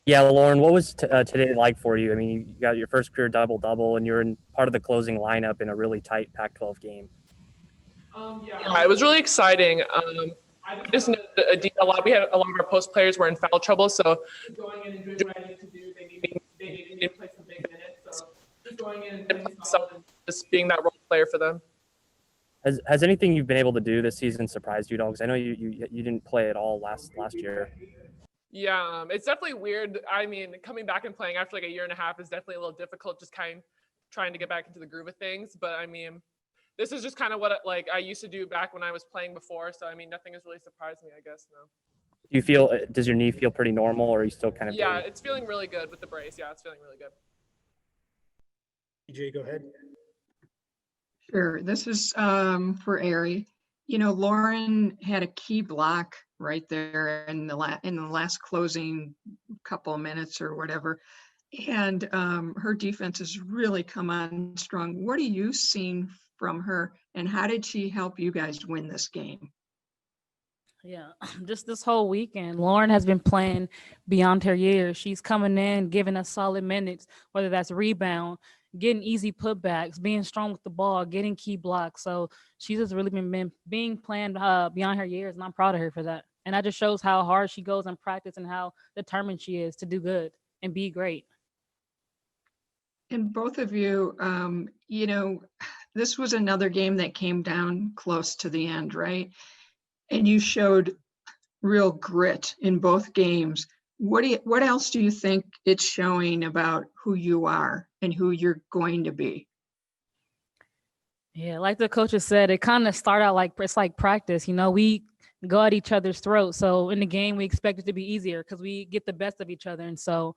Yeah, Lauren, what was today like for you? I mean, you got your first career double-double, and you're in part of the closing lineup in a really tight Pac-12 game. Yeah, it was really exciting. I just know a lot. We had a lot of our post players were in foul trouble, so going in and doing what I need to do, they need to play some big minutes. So just going in and playing solid and just being that role player for them. Has anything you've been able to do this season surprised you at all? Because I know you didn't play at all last year. Yeah, it's definitely weird. I mean, coming back and playing after like a year and a half is definitely a little difficult. Just kind of trying to get back into the groove of things. But I mean, this is just kind of what like I used to do back when I was playing before. So I mean, nothing has really surprised me. I guess no. Do you feel does your knee feel pretty normal, or are you still kind of Yeah, getting? it's feeling really good with the brace. Yeah, it's feeling really good. EJ, go ahead. Sure. This is for Ari. Lauren had a key block right there in the last closing couple of minutes or whatever, and her defense has really come on strong. What are you seeing from her, and how did she help you guys win this game? Yeah, just this whole weekend, Lauren has been playing beyond her years. She's coming in, giving us solid minutes, whether that's rebound, getting easy putbacks, being strong with the ball, getting key blocks. So she's just really been being playing beyond her years, and I'm proud of her for that. And that just shows how hard she goes in practice and how determined she is to do good and be great. And both of you, this was another game that came down close to the end, right? And you showed real grit in both games. What else do you think it's showing about who you are and who you're going to be? Yeah, like the coaches said, it kind of start out like it's like practice. We go at each other's throats. So in the game, we expect it to be easier because we get the best of each other. And so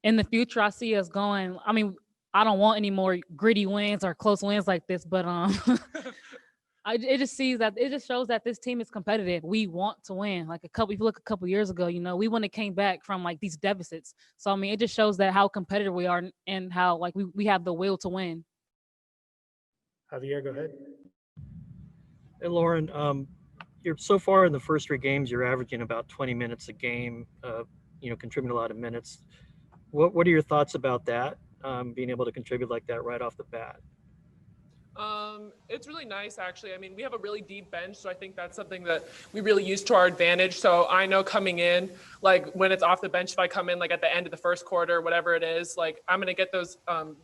in the future, I see us going. I mean, I don't want any more gritty wins or close wins like this, but it just shows that this team is competitive. We want to win. If you look a couple years ago, we wouldn't have came back from like these deficits. So I mean, it just shows that how competitive we are and how like we have the will to win. Javier, go ahead. Hey, Lauren, you're so far in the first three games, you're averaging about 20 minutes a game, contributing a lot of minutes. What are your thoughts about that, being able to contribute like that right off the bat? It's really nice, actually. I mean, we have a really deep bench, so I think that's something that we really use to our advantage. So I know coming in, like when it's off the bench, if I come in like at the end of the first quarter, whatever it is, like I'm going to get those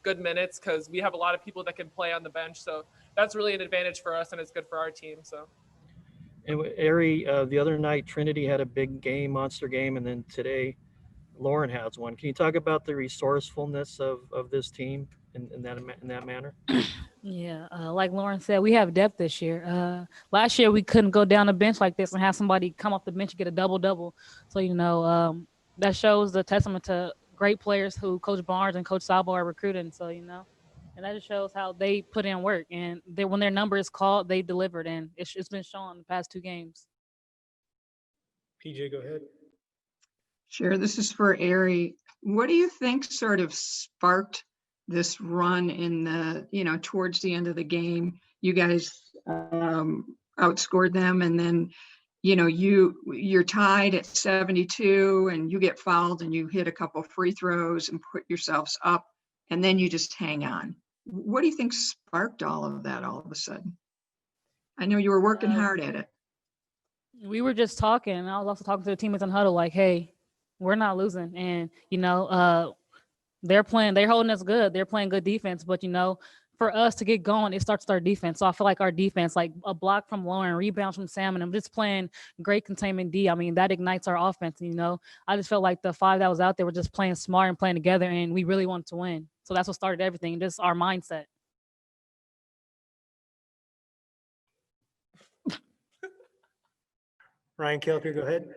good minutes because we have a lot of people that can play on the bench. So that's really an advantage for us, and it's good for our team. So. And Ari, the other night, Trinity had a big game, monster game, and then today, Lauren has one. Can you talk about the resourcefulness of this team in that manner? Yeah, like Lauren said, we have depth this year. Last year we couldn't go down the bench like this and have somebody come off the bench and get a double. So that shows the testament to great players who Coach Barnes and Coach Sabo are recruiting. So and that just shows how they put in work and when their number is called, they delivered, and it's been shown the past two games. PJ, go ahead. Sure, this is for Ari. What do you think sort of sparked this run in towards the end of the game? You guys outscored them, and then you're tied at 72 and you get fouled and you hit a couple free throws and put yourselves up, and then you just hang on. What do you think sparked all of that all of a sudden? I know you were working hard at it. We were just talking. I was also talking to the teammates in huddle like, hey, we're not losing. And, they're holding us good. They're playing good defense. But, for us to get going, it starts with our defense. So I feel like our defense, like a block from Lauren, rebounds from Sam, and I'm just playing great containment D. I mean, that ignites our offense. I just felt like the five that was out there were just playing smart and playing together, and we really wanted to win. So that's what started everything, just our mindset. Ryan Kelpier, go ahead.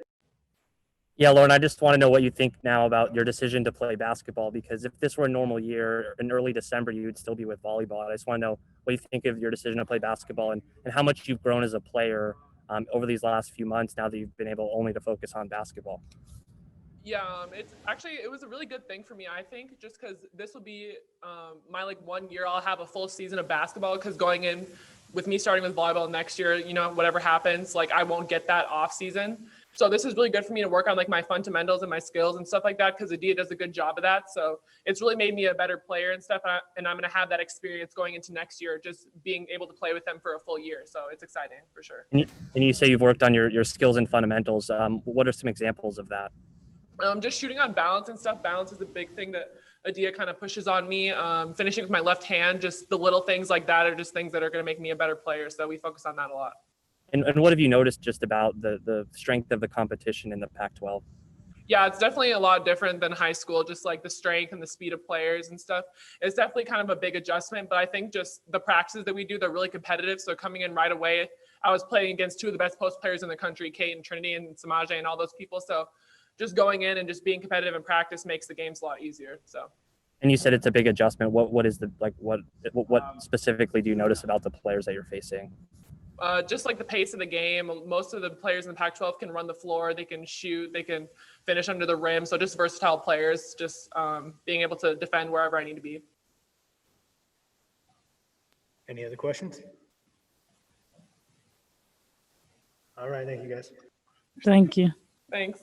Yeah, Lauren, I just want to know what you think now about your decision to play basketball, because if this were a normal year in early December, you would still be with volleyball. I just want to know what you think of your decision to play basketball and how much you've grown as a player over these last few months now that you've been able only to focus on basketball. Yeah, it was a really good thing for me, I think, just because this will be my 1 year. I'll have a full season of basketball, because going in with me starting with volleyball next year, whatever happens, I won't get that off season. So this is really good for me to work on like my fundamentals and my skills and stuff like that because Adia does a good job of that. So it's really made me a better player and stuff. And I'm going to have that experience going into next year, just being able to play with them for a full year. So it's exciting for sure. And you say you've worked on your skills and fundamentals. What are some examples of that? Just shooting on balance and stuff. Balance is a big thing that Adia kind of pushes on me. Finishing with my left hand, just the little things like that are just things that are going to make me a better player. So we focus on that a lot. And what have you noticed just about the strength of the competition in the Pac-12? Yeah, it's definitely a lot different than high school, just like the strength and the speed of players and stuff. It's definitely kind of a big adjustment, but I think just the practices that we do, they're really competitive. So coming in right away, I was playing against two of the best post players in the country, Kate and Trinity and Samaje and all those people. So just going in and just being competitive in practice makes the games a lot easier. So. And you said it's a big adjustment. What is the what specifically do you notice about the players that you're facing? Just like the pace of the game. Most of the players in the Pac-12 can run the floor, they can shoot, they can finish under the rim. So just versatile players, just being able to defend wherever I need to be. Any other questions? All right, thank you guys. Thank you. Thanks.